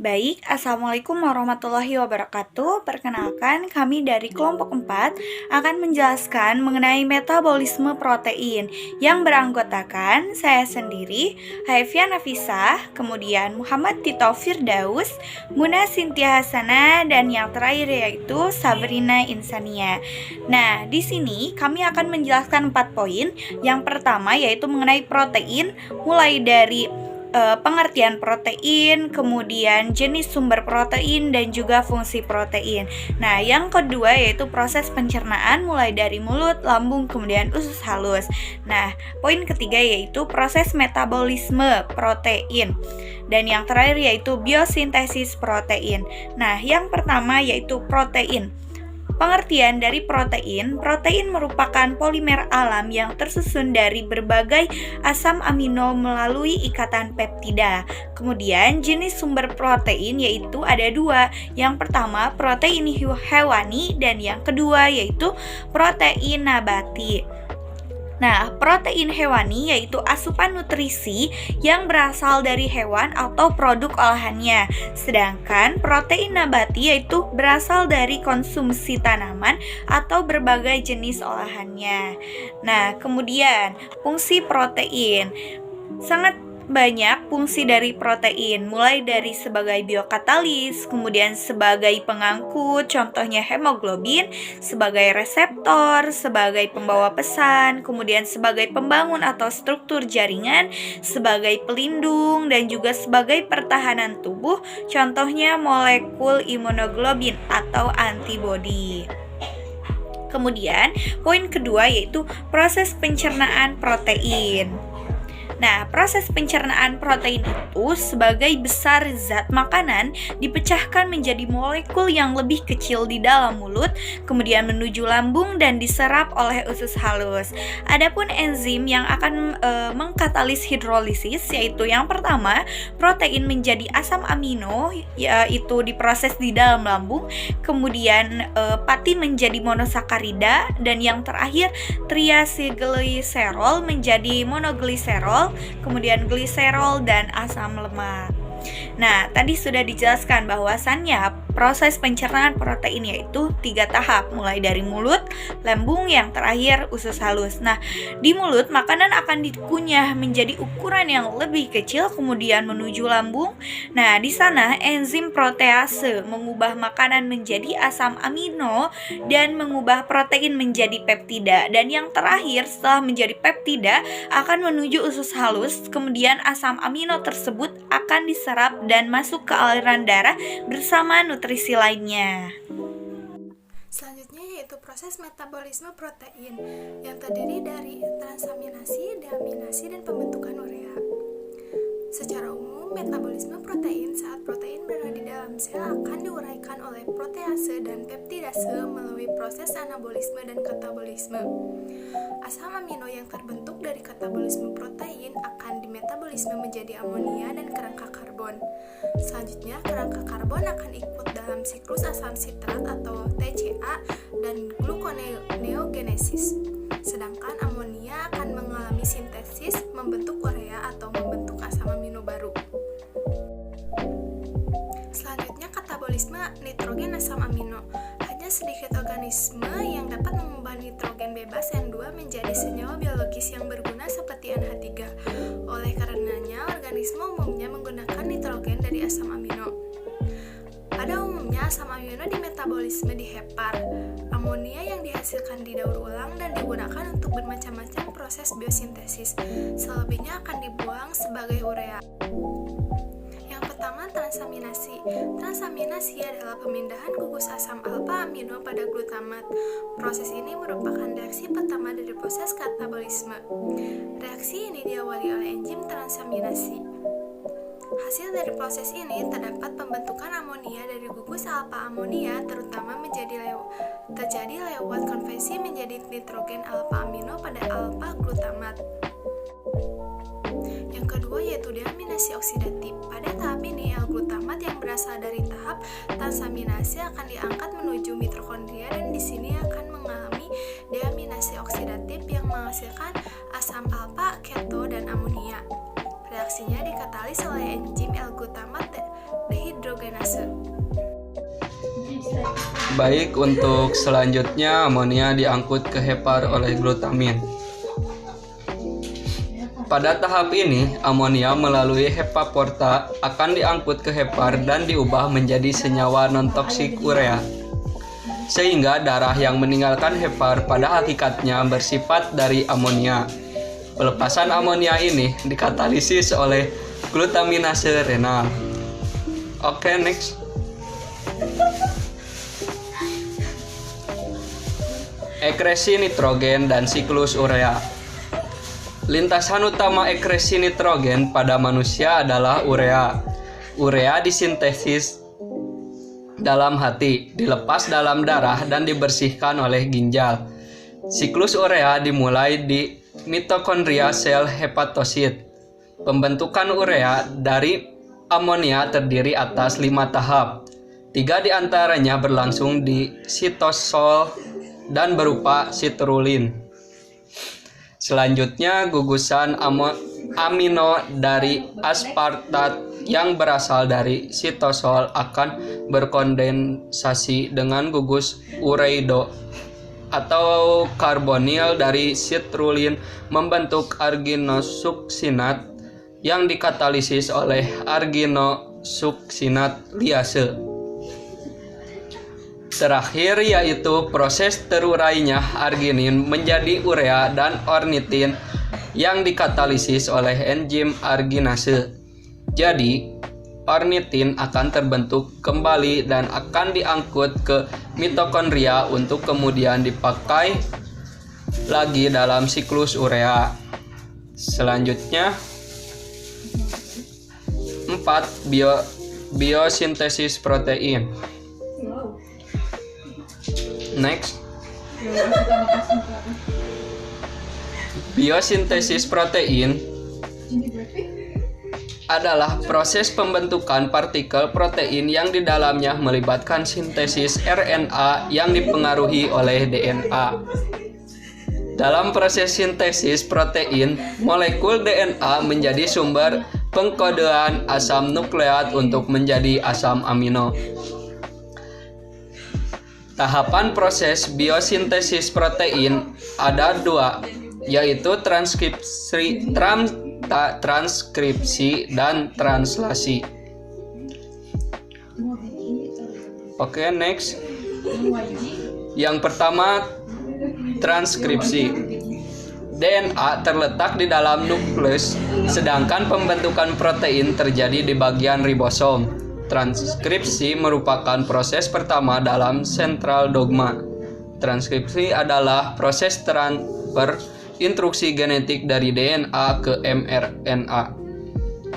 Baik, Assalamualaikum warahmatullahi wabarakatuh. Perkenalkan, kami dari kelompok 4 akan menjelaskan mengenai metabolisme protein yang beranggotakan saya sendiri, Haifia Nafisah, kemudian Muhammad Tito Firdaus, Muna Sintia Hasana, dan yang terakhir yaitu Sabrina Insania. Nah, di sini kami akan menjelaskan 4 poin. Yang pertama yaitu mengenai protein, mulai dari pengertian protein, kemudian jenis sumber protein, dan juga fungsi protein. Nah, yang kedua yaitu proses pencernaan mulai dari mulut, lambung, kemudian usus halus. Nah, poin ketiga yaitu proses metabolisme protein. Dan yang terakhir yaitu biosintesis protein. Nah, yang pertama yaitu protein. Pengertian dari protein merupakan polimer alam yang tersusun dari berbagai asam amino melalui ikatan peptida. Kemudian jenis sumber protein yaitu ada 2. Yang pertama protein hewani dan yang kedua yaitu protein nabati. Nah, protein hewani yaitu asupan nutrisi yang berasal dari hewan atau produk olahannya. Sedangkan protein nabati yaitu berasal dari konsumsi tanaman atau berbagai jenis olahannya. Nah, kemudian fungsi protein. Sangat banyak fungsi dari protein, mulai dari sebagai biokatalis, kemudian sebagai pengangkut, contohnya hemoglobin, sebagai reseptor, sebagai pembawa pesan, kemudian sebagai pembangun atau struktur jaringan, sebagai pelindung, dan juga sebagai pertahanan tubuh, contohnya molekul imunoglobin atau antibodi. Kemudian, poin kedua yaitu proses pencernaan protein. Nah, proses pencernaan protein itu sebagai besar zat makanan dipecahkan menjadi molekul yang lebih kecil di dalam mulut, kemudian menuju lambung dan diserap oleh usus halus. Adapun enzim yang akan mengkatalis hidrolisis yaitu yang pertama, protein menjadi asam amino yaitu diproses di dalam lambung, kemudian patin menjadi monosakarida, dan yang terakhir triacylglycerol menjadi monogliserol, kemudian gliserol dan asam lemak. Nah, tadi sudah dijelaskan bahwasannya proses pencernaan protein yaitu 3 tahap, mulai dari mulut, lambung, yang terakhir usus halus. Nah, di mulut makanan akan dikunyah menjadi ukuran yang lebih kecil, kemudian menuju lambung. Nah, di sana enzim protease mengubah makanan menjadi asam amino dan mengubah protein menjadi peptida. Dan yang terakhir setelah menjadi peptida akan menuju usus halus, kemudian asam amino tersebut akan diserap dan masuk ke aliran darah bersama nutrisi lainnya. Selanjutnya yaitu proses metabolisme protein yang terdiri dari transaminasi, deaminasi, dan pembentukan urea. Secara umum, metabolisme protein saat protein berada di dalam sel akan diuraikan oleh protease dan peptidase melalui proses anabolisme dan katabolisme. Asam amino yang terbentuk dari katabolisme protein akan dimetabolisme menjadi amonia dan kerangka karbon. Selanjutnya, kerangka karbon akan ikut dalam siklus asam sitrat atau TCA dan gluconeogenesis. Sedangkan amonia akan mengalami sintesis membentuk urea atau membentuk asam amino baru. Selanjutnya, katabolisme nitrogen asam amino. Hanya sedikit organisme yang dapat mengubah nitrogen bebas N2 menjadi senyawa biologis yang berguna seperti NH3. Oleh karenanya, organisme umumnya menggunakan nitrogen dari asam amino. Pada umumnya, asam amino dimetabolisme di hepar. Amonia yang dihasilkan didaur ulang dan digunakan untuk bermacam-macam proses biosintesis. Selebihnya akan dibuang sebagai urea. Yang pertama, transaminasi. Transaminasi adalah pemindahan gugus asam alfa amino pada glutamat. Proses ini merupakan reaksi pertama dari proses katabolisme. Reaksi ini diawali oleh enzim transaminasi. Hasil dari proses ini terdapat pembentukan amonia dari gugus alfa amonia, terutama terjadi lewat konversi menjadi nitrogen alfa amino pada alfa glutamat. Yang kedua yaitu deaminasi oksidatif. Pada tahap ini, L-glutamat yang berasal dari tahap transaminasi akan diangkat menuju mitokondria dan di sini akan mengalami deaminasi oksidatif yang menghasilkan asam alfa, keto, dan amonia. Reaksinya dikatalis oleh enzim L-glutamat dehidrogenase aminoase. Baik, untuk selanjutnya amonia diangkut ke hepar oleh glutamin. Pada tahap ini, amonia melalui HEPA porta akan diangkut ke hepar dan diubah menjadi senyawa non-toksik urea. Sehingga darah yang meninggalkan hepar pada hakikatnya bersifat dari amonia. Pelepasan amonia ini dikatalisis oleh glutaminase renal. Oke, next. Ekresi nitrogen dan siklus urea. Lintasan utama ekresi nitrogen pada manusia adalah urea. Urea disintesis dalam hati, dilepas dalam darah dan dibersihkan oleh ginjal. Siklus urea dimulai di mitokondria sel hepatosit. Pembentukan urea dari amonia terdiri atas 5 tahap. 3 diantaranya berlangsung di sitosol dan berupa sitrulin. Selanjutnya, gugusan amino dari aspartat yang berasal dari sitosol akan berkondensasi dengan gugus ureido atau karbonil dari sitrulin membentuk arginosuksinat yang dikatalisis oleh arginosuksinat liase. Terakhir yaitu proses terurainya arginin menjadi urea dan ornitin yang dikatalisis oleh enzim arginase. Jadi, ornitin akan terbentuk kembali dan akan diangkut ke mitokondria untuk kemudian dipakai lagi dalam siklus urea. Selanjutnya 4. Biosintesis protein. Next. Biosintesis protein adalah proses pembentukan partikel protein yang di dalamnya melibatkan sintesis RNA yang dipengaruhi oleh DNA. Dalam proses sintesis protein, molekul DNA menjadi sumber pengkodean asam nukleat untuk menjadi asam amino. Tahapan proses biosintesis protein ada 2, yaitu transkripsi dan translasi. Oke, next. Yang pertama, transkripsi. DNA terletak di dalam nukleus, sedangkan pembentukan protein terjadi di bagian ribosom. Transkripsi merupakan proses pertama dalam sentral dogma. Transkripsi adalah proses transfer instruksi genetik dari DNA ke mRNA.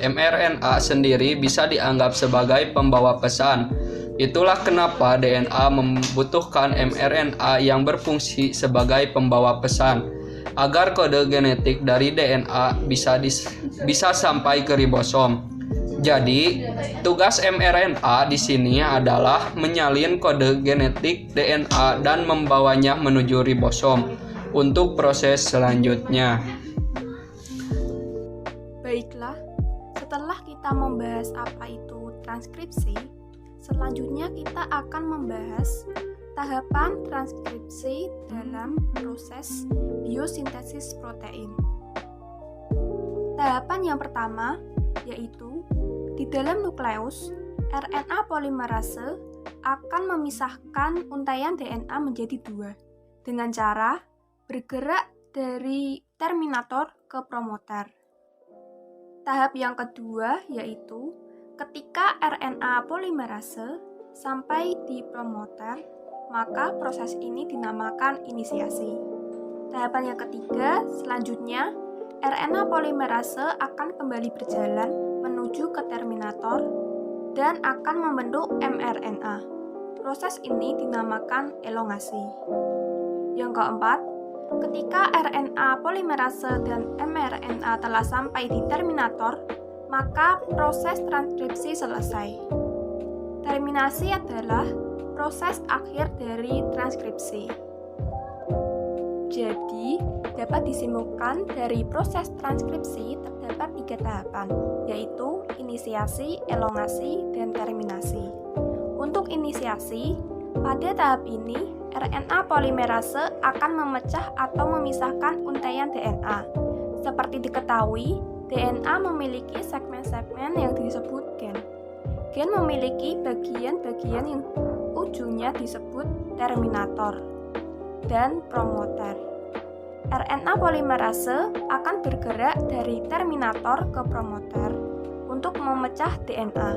mRNA sendiri bisa dianggap sebagai pembawa pesan. Itulah kenapa DNA membutuhkan mRNA yang berfungsi sebagai pembawa pesan, agar kode genetik dari DNA bisa sampai ke ribosom. Jadi, tugas mRNA di sini adalah menyalin kode genetik DNA dan membawanya menuju ribosom untuk proses selanjutnya. Baiklah, setelah kita membahas apa itu transkripsi, selanjutnya kita akan membahas tahapan transkripsi dalam proses biosintesis protein. Tahapan yang pertama yaitu di dalam nukleus, RNA polimerase akan memisahkan untaian DNA menjadi 2 dengan cara bergerak dari terminator ke promoter. Tahap yang kedua yaitu ketika RNA polimerase sampai di promoter, maka proses ini dinamakan inisiasi. Tahapan yang ketiga selanjutnya, RNA polimerase akan kembali berjalan menuju ke terminator dan akan membentuk mRNA. Proses ini dinamakan elongasi. Yang keempat, ketika RNA polimerase dan mRNA telah sampai di terminator, maka proses transkripsi selesai. Terminasi adalah proses akhir dari transkripsi. Jadi, dapat disimpulkan dari proses transkripsi terdapat 3 tahapan, yaitu inisiasi, elongasi, dan terminasi. Untuk inisiasi, pada tahap ini RNA polimerase akan memecah atau memisahkan untaian DNA. Seperti diketahui, DNA memiliki segmen-segmen yang disebut gen. Gen memiliki bagian-bagian yang ujungnya disebut terminator dan promoter. RNA polimerase akan bergerak dari terminator ke promoter untuk memecah DNA.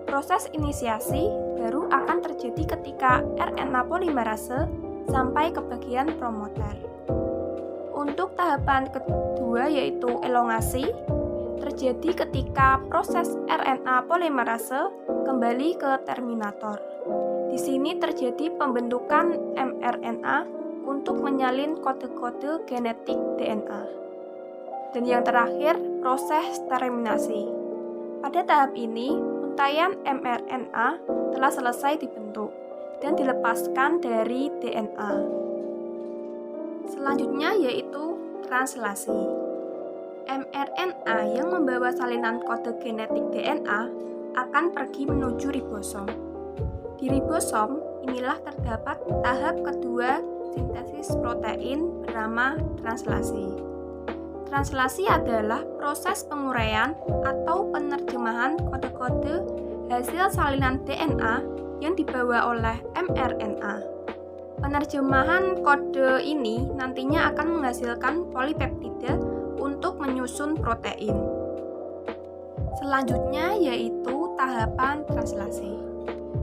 Proses inisiasi baru akan terjadi ketika RNA polimerase sampai ke bagian promoter. Untuk tahapan kedua yaitu elongasi, terjadi ketika proses RNA polimerase kembali ke terminator. Di sini terjadi pembentukan mRNA untuk menyalin kode-kode genetik DNA. Dan yang terakhir, proses terminasi. Pada tahap ini, untaian mRNA telah selesai dibentuk dan dilepaskan dari DNA. Selanjutnya yaitu translasi. mRNA yang membawa salinan kode genetik DNA akan pergi menuju ribosom. Di ribosom, inilah terdapat tahap kedua sintesis protein bernama translasi. Translasi adalah proses penguraian atau penerjemahan kode-kode hasil salinan DNA yang dibawa oleh mRNA. Penerjemahan kode ini nantinya akan menghasilkan polipeptida untuk menyusun protein. Selanjutnya yaitu tahapan translasi.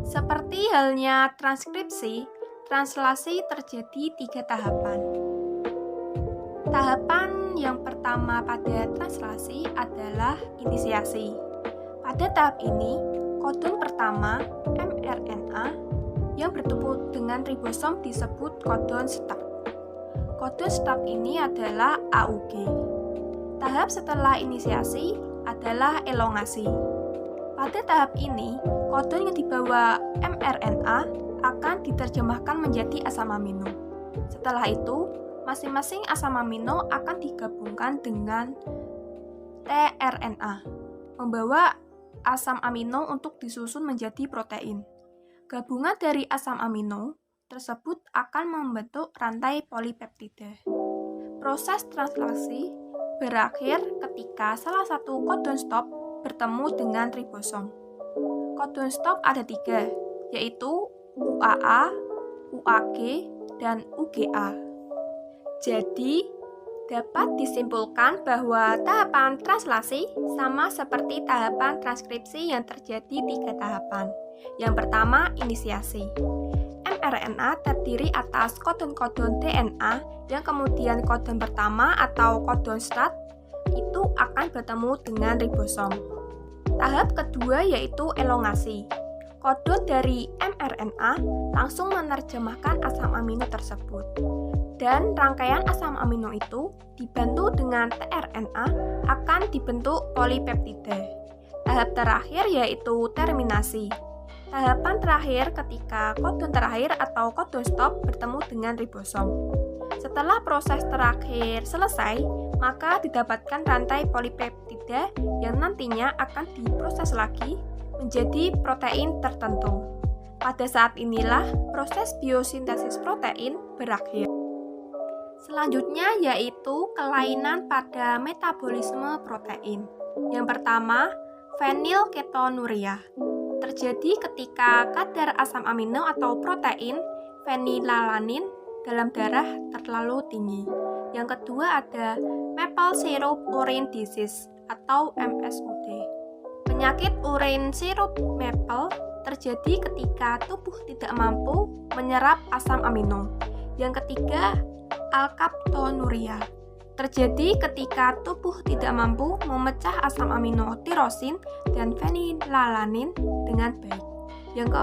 Seperti halnya transkripsi, translasi terjadi 3 tahapan. Tahapan yang pertama pada translasi adalah inisiasi. Pada tahap ini, kodon pertama mRNA yang bertemu dengan ribosom disebut kodon start. Kodon start ini adalah AUG. Tahap setelah inisiasi adalah elongasi. Pada tahap ini, kodon yang dibawa mRNA akan diterjemahkan menjadi asam amino. Setelah itu, masing-masing asam amino akan digabungkan dengan tRNA, membawa asam amino untuk disusun menjadi protein. Gabungan dari asam amino tersebut akan membentuk rantai polipeptida. Proses translasi berakhir ketika salah satu kodon stop bertemu dengan ribosom. Kodon stop ada 3, yaitu UAA, UAG, dan UGA. Jadi, dapat disimpulkan bahwa tahapan translasi sama seperti tahapan transkripsi yang terjadi 3 tahapan. Yang pertama, inisiasi. mRNA terdiri atas kodon-kodon DNA yang kemudian kodon pertama atau kodon start itu akan bertemu dengan ribosom. Tahap kedua yaitu elongasi. Kodon dari mRNA langsung menerjemahkan asam amino tersebut. Dan rangkaian asam amino itu dibantu dengan tRNA akan dibentuk polipeptida. Tahap terakhir yaitu terminasi. Tahapan terakhir ketika kodon terakhir atau kodon stop bertemu dengan ribosom. Setelah proses terakhir selesai, maka didapatkan rantai polipeptida yang nantinya akan diproses lagi menjadi protein tertentu. Pada saat inilah proses biosintesis protein berakhir. Selanjutnya yaitu kelainan pada metabolisme protein. Yang pertama, fenilketonuria. Terjadi ketika kadar asam amino atau protein fenilalanin dalam darah terlalu tinggi. Yang kedua ada maple syrup urine disease atau MSUD. Penyakit urine sirup maple terjadi ketika tubuh tidak mampu menyerap asam amino. Yang ketiga, alkaptonuria. Terjadi ketika tubuh tidak mampu memecah asam amino tirosin dan fenilalanin dengan baik. Yang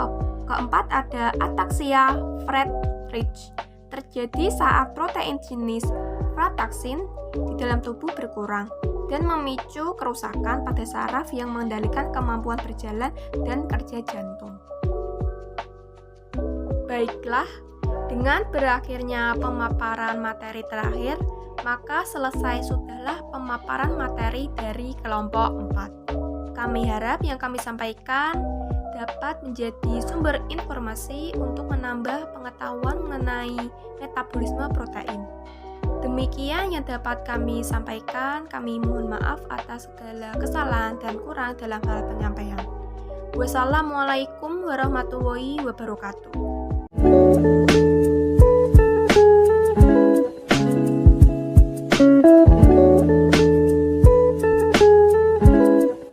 keempat ada ataksia Friedreich. Terjadi saat protein jenis frataxin di dalam tubuh berkurang dan memicu kerusakan pada saraf yang mengendalikan kemampuan berjalan dan kerja jantung. Baiklah, dengan berakhirnya pemaparan materi terakhir, maka selesai sudahlah pemaparan materi dari kelompok 4. Kami harap yang kami sampaikan dapat menjadi sumber informasi untuk menambah pengetahuan mengenai metabolisme protein. Demikian yang dapat kami sampaikan. Kami mohon maaf atas segala kesalahan dan kurang dalam hal penyampaian. Wassalamualaikum warahmatullahi wabarakatuh.